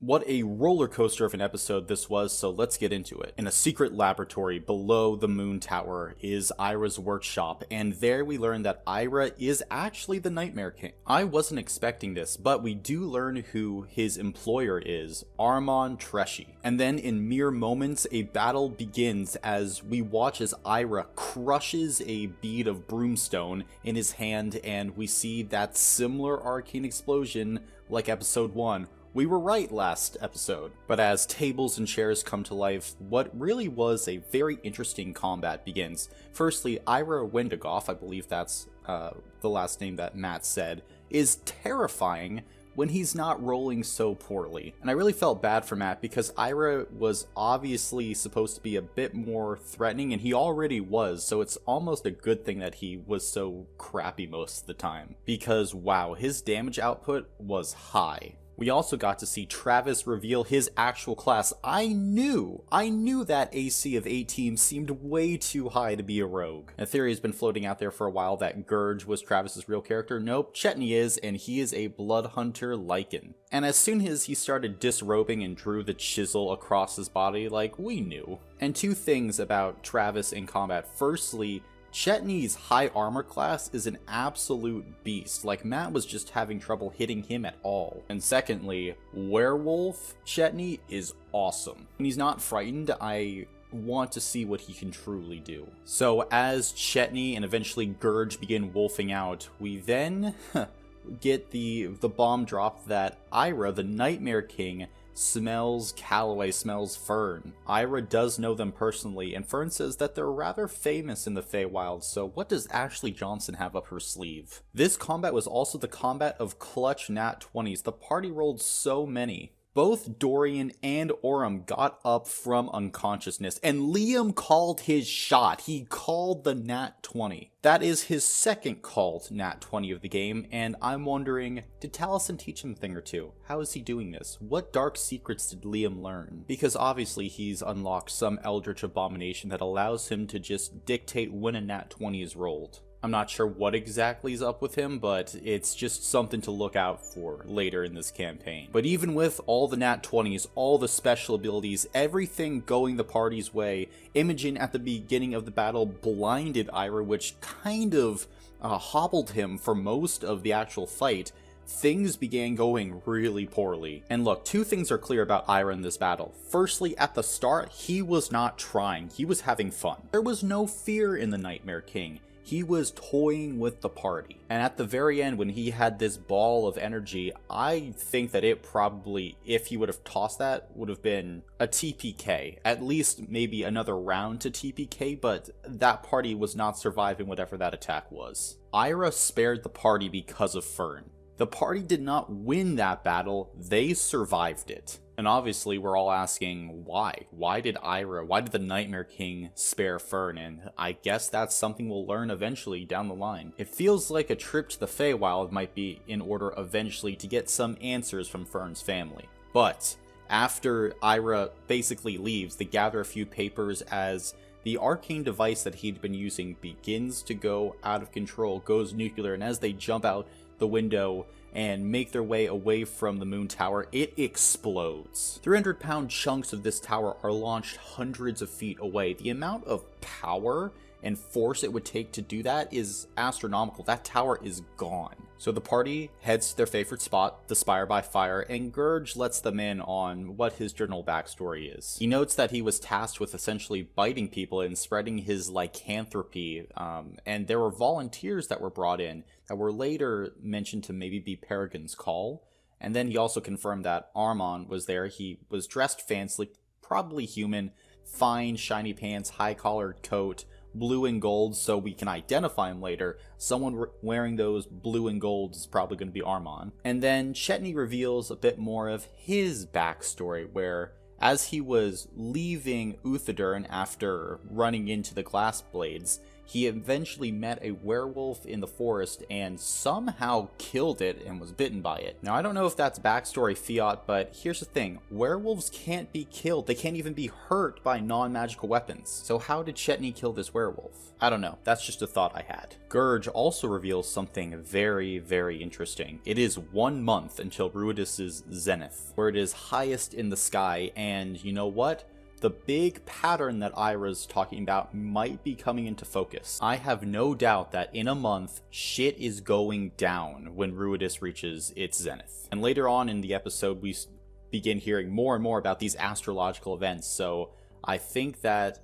What a roller coaster of an episode this was, so let's get into it. In a secret laboratory below the moon tower is Ira's workshop, and there we learn that Ira is actually the Nightmare King. I wasn't expecting this, but we do learn who his employer is, Armon Treshy. And then in mere moments, a battle begins as we watch as Ira crushes a bead of broomstone in his hand, and we see that similar arcane explosion like episode 1. We were right last episode, but as tables and chairs come to life, what really was a very interesting combat begins. Firstly, Ira Wendigoff, I believe that's the last name that Matt said, is terrifying when he's not rolling so poorly. And I really felt bad for Matt because Ira was obviously supposed to be a bit more threatening, and he already was, so it's almost a good thing that he was so crappy most of the time. Because wow, his damage output was high. We also got to see Travis reveal his actual class. I knew that AC of 18 seemed way too high to be a rogue. A theory has been floating out there for a while that Gurge was Travis's real character. Nope, Chetney is, and he is a blood hunter Lycan. And as soon as he started disrobing and drew the chisel across his body, like, we knew. And two things about Travis in combat. Firstly, Chetney's high armor class is an absolute beast, like Matt was just having trouble hitting him at all. And secondly, Werewolf Chetney is awesome. When he's not frightened, I want to see what he can truly do. So as Chetney and eventually Gurge begin wolfing out, we then get the bomb drop that Ira, the Nightmare King, smells Calloway, smells Fern. Ira does know them personally, and Fern says that they're rather famous in the Feywild, so what does Ashley Johnson have up her sleeve? This combat was also the combat of clutch nat 20s. The party rolled so many. Both Dorian and Orem got up from unconsciousness, and Liam called his shot. He called the nat 20. That is his second called nat 20 of the game, and I'm wondering, did Taliesin teach him a thing or two? How is he doing this? What dark secrets did Liam learn? Because obviously he's unlocked some eldritch abomination that allows him to just dictate when a nat 20 is rolled. I'm not sure what exactly is up with him, but it's just something to look out for later in this campaign. But even with all the nat 20s, all the special abilities, everything going the party's way, Imogen at the beginning of the battle blinded Ira, which kind of hobbled him for most of the actual fight. Things began going really poorly. And look, two things are clear about Ira in this battle. Firstly, at the start, he was not trying. He was having fun. There was no fear in the Nightmare King. He was toying with the party. And at the very end, when he had this ball of energy, I think that it probably, if he would have tossed that, would have been a TPK. At least maybe another round to TPK, but that party was not surviving whatever that attack was. Ira spared the party because of Fern. The party did not win that battle, they survived it. And obviously we're all asking why? Why did the Nightmare King spare Fern? And I guess that's something we'll learn eventually down the line. It feels like a trip to the Feywild might be in order eventually to get some answers from Fern's family. But after Ira basically leaves, they gather a few papers as the arcane device that he'd been using begins to go out of control, goes nuclear, and as they jump out the window and make their way away from the moon tower, it explodes. 300-pound chunks of this tower are launched hundreds of feet away. The amount of power and force it would take to do that is astronomical. That tower is gone. So the party heads to their favorite spot, the Spire by Fire, and Gurge lets them in on what his journal backstory is. He notes that he was tasked with essentially biting people and spreading his lycanthropy, and there were volunteers that were brought in that were later mentioned to maybe be Peregrine's Call. And then he also confirmed that Armon was there. He was dressed fancily, probably human, fine, shiny pants, high-collared coat, blue and gold, so we can identify him later. Someone wearing those blue and gold is probably going to be Armon. And then Chetney reveals a bit more of his backstory, where as he was leaving Uthadurn after running into the glass blades, he eventually met a werewolf in the forest and somehow killed it and was bitten by it. Now, I don't know if that's backstory fiat, but here's the thing. Werewolves can't be killed. They can't even be hurt by non-magical weapons. So how did Chetney kill this werewolf? I don't know. That's just a thought I had. Gurge also reveals something very, very interesting. It is 1 month until Ruidus's zenith, where it is highest in the sky, and you know what? The big pattern that Ira's talking about might be coming into focus. I have no doubt that in a month, shit is going down when Ruidus reaches its zenith. And later on in the episode, we begin hearing more and more about these astrological events, so I think that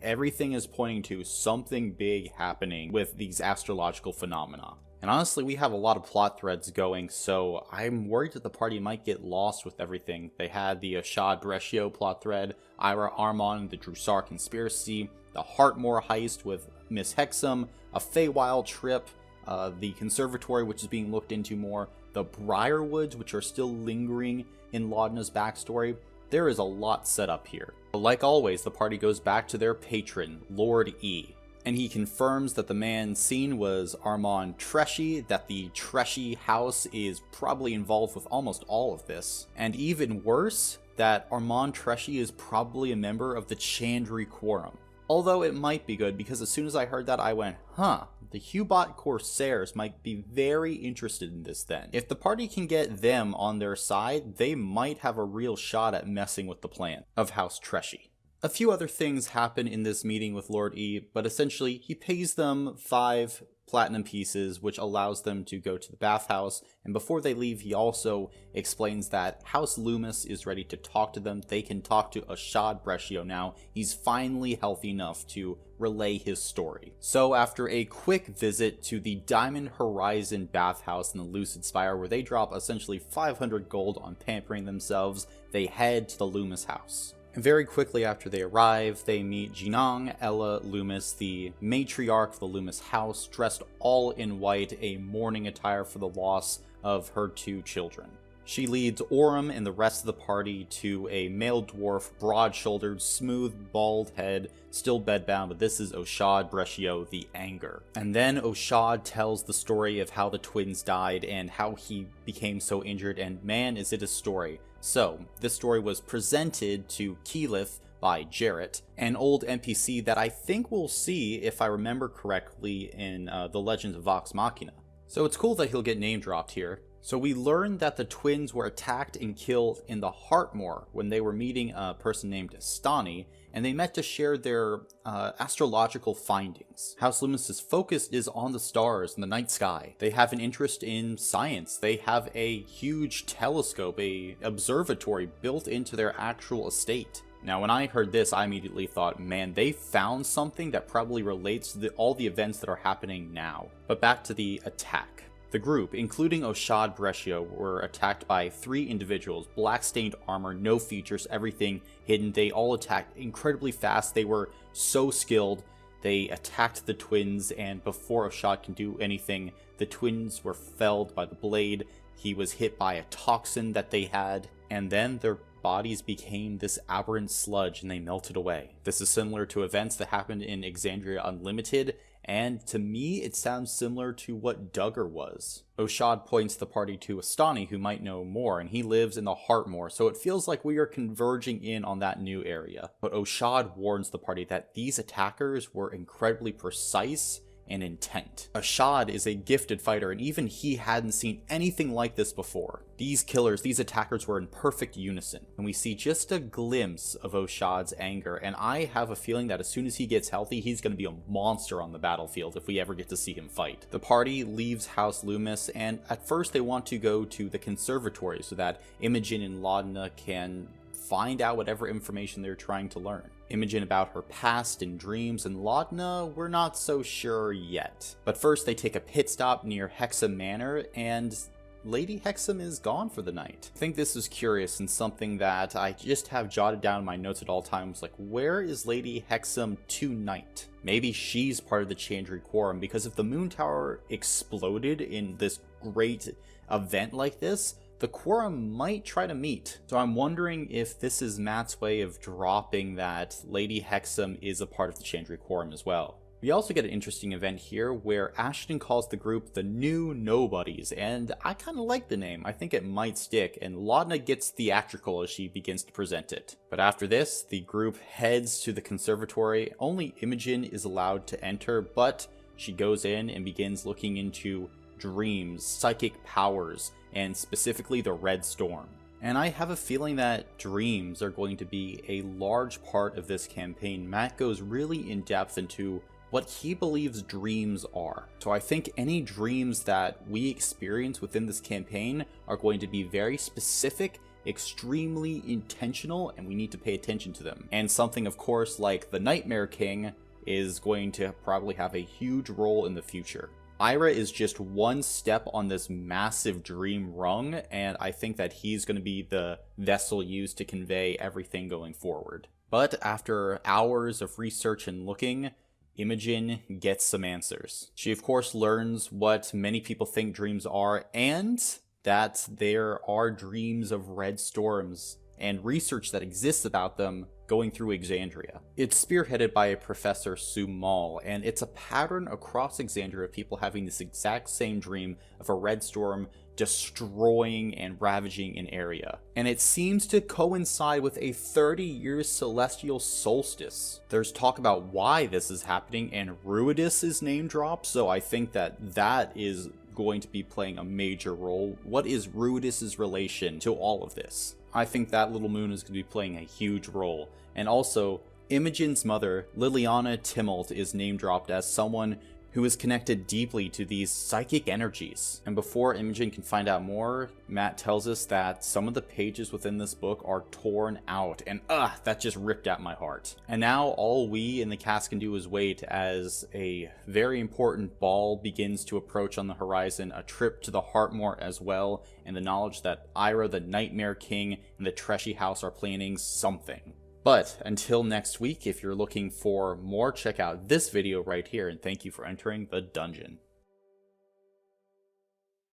everything is pointing to something big happening with these astrological phenomena. And honestly, we have a lot of plot threads going, so I'm worried that the party might get lost with everything. They had the Ashad Breshio plot thread, Ira Armon, the Jrusar conspiracy, the Heartmoor heist with Miss Hexum, a Feywild trip, the conservatory, which is being looked into more, the Briarwoods, which are still lingering in Laudna's backstory. There is a lot set up here. But like always, the party goes back to their patron, Lord E. And he confirms that the man seen was Armand Treshy, that the Treshy house is probably involved with almost all of this. And even worse, that Armand Treshy is probably a member of the Chandri Quorum. Although it might be good, because as soon as I heard that, I went, huh, the Hubot Corsairs might be very interested in this then. If the party can get them on their side, they might have a real shot at messing with the plan of House Treshy. A few other things happen in this meeting with Lord E, but essentially he pays them 5 platinum pieces, which allows them to go to the bathhouse, and before they leave he also explains that House Lumas is ready to talk to them. They can talk to Ashad Breshio now. He's finally healthy enough to relay his story. So after a quick visit to the Diamond Horizon bathhouse in the Lucid Spire, where they drop essentially 500 gold on pampering themselves, they head to the Lumas House. And very quickly after they arrive, they meet Jinang Ella Loomis, the matriarch of the Lumas House, dressed all in white, a mourning attire for the loss of her 2 children. She leads Orem and the rest of the party to a male dwarf, broad-shouldered, smooth, bald head, still bedbound, but this is Ashad Breshio, the Anger. And then Ashad tells the story of how the twins died and how he became so injured, and man, is it a story. So, this story was presented to Keyleth by Jarrett, an old NPC that I think we'll see, if I remember correctly, in The Legends of Vox Machina. So it's cool that he'll get name dropped here. So we learned that the twins were attacked and killed in the Heartmoor when they were meeting a person named Stani, and they met to share their astrological findings. House Lumis's focus is on the stars and the night sky. They have an interest in science. They have a huge telescope, a observatory built into their actual estate. Now, when I heard this, I immediately thought, man, they found something that probably relates to all the events that are happening now. But back to the attack. The group, including Ashad Breshio, were attacked by 3 individuals, black-stained armor, no features, everything hidden. They all attacked incredibly fast. They were so skilled. They attacked the twins, and before Ashad can do anything, the twins were felled by the blade. He was hit by a toxin that they had, and then their bodies became this aberrant sludge and they melted away. This is similar to events that happened in Exandria Unlimited, and to me it sounds similar to what Duggar was. Ashad points the party to Astani, who might know more, and he lives in the Heartmoor, so it feels like we are converging in on that new area. But Ashad warns the party that these attackers were incredibly precise and intent. Ashad is a gifted fighter, and even he hadn't seen anything like this before. These killers, these attackers were in perfect unison, and we see just a glimpse of Ashad's anger, and I have a feeling that as soon as he gets healthy, he's going to be a monster on the battlefield if we ever get to see him fight. The party leaves House Lumas, and at first they want to go to the conservatory so that Imogen and Laudna can find out whatever information they're trying to learn. Imogen about her past and dreams, and Laudna, we're not so sure yet. But first they take a pit stop near Hexum Manor, and Lady Hexum is gone for the night. I think this is curious and something that I just have jotted down in my notes at all times, like, where is Lady Hexum tonight? Maybe she's part of the Chandri Quorum, because if the Moon Tower exploded in this great event like this, the Quorum might try to meet. So I'm wondering if this is Matt's way of dropping that Lady Hexum is a part of the Chandri Quorum as well. We also get an interesting event here where Ashton calls the group the New Nobodies, and I kind of like the name. I think it might stick, and Laudna gets theatrical as she begins to present it. But after this, the group heads to the conservatory. Only Imogen is allowed to enter, but she goes in and begins looking into dreams, psychic powers, and specifically the Red Storm. And I have a feeling that dreams are going to be a large part of this campaign. Matt goes really in depth into what he believes dreams are. So I think any dreams that we experience within this campaign are going to be very specific, extremely intentional, and we need to pay attention to them. And something, of course, like the Nightmare King is going to probably have a huge role in the future. Ira is just one step on this massive dream rung, and I think that he's going to be the vessel used to convey everything going forward. But after hours of research and looking, Imogen gets some answers. She of course learns what many people think dreams are, and that there are dreams of red storms and research that exists about them going through Exandria. It's spearheaded by Professor Sumal, and it's a pattern across Exandria of people having this exact same dream of a red storm destroying and ravaging an area. And it seems to coincide with a 30-year celestial solstice. There's talk about why this is happening, and Ruidus is name dropped, so I think that is going to be playing a major role. What is Ruidus's relation to all of this? I think that little moon is going to be playing a huge role. And also, Imogen's mother, Liliana Timmelt, is name dropped as someone who is connected deeply to these psychic energies. And before Imogen can find out more, Matt tells us that some of the pages within this book are torn out, and that just ripped at my heart. And now all we in the cast can do is wait as a very important ball begins to approach on the horizon, a trip to the Heartmore as well, and the knowledge that Ira, the Nightmare King, and the Treshy House are planning something. But until next week, if you're looking for more, check out this video right here, and thank you for entering the dungeon.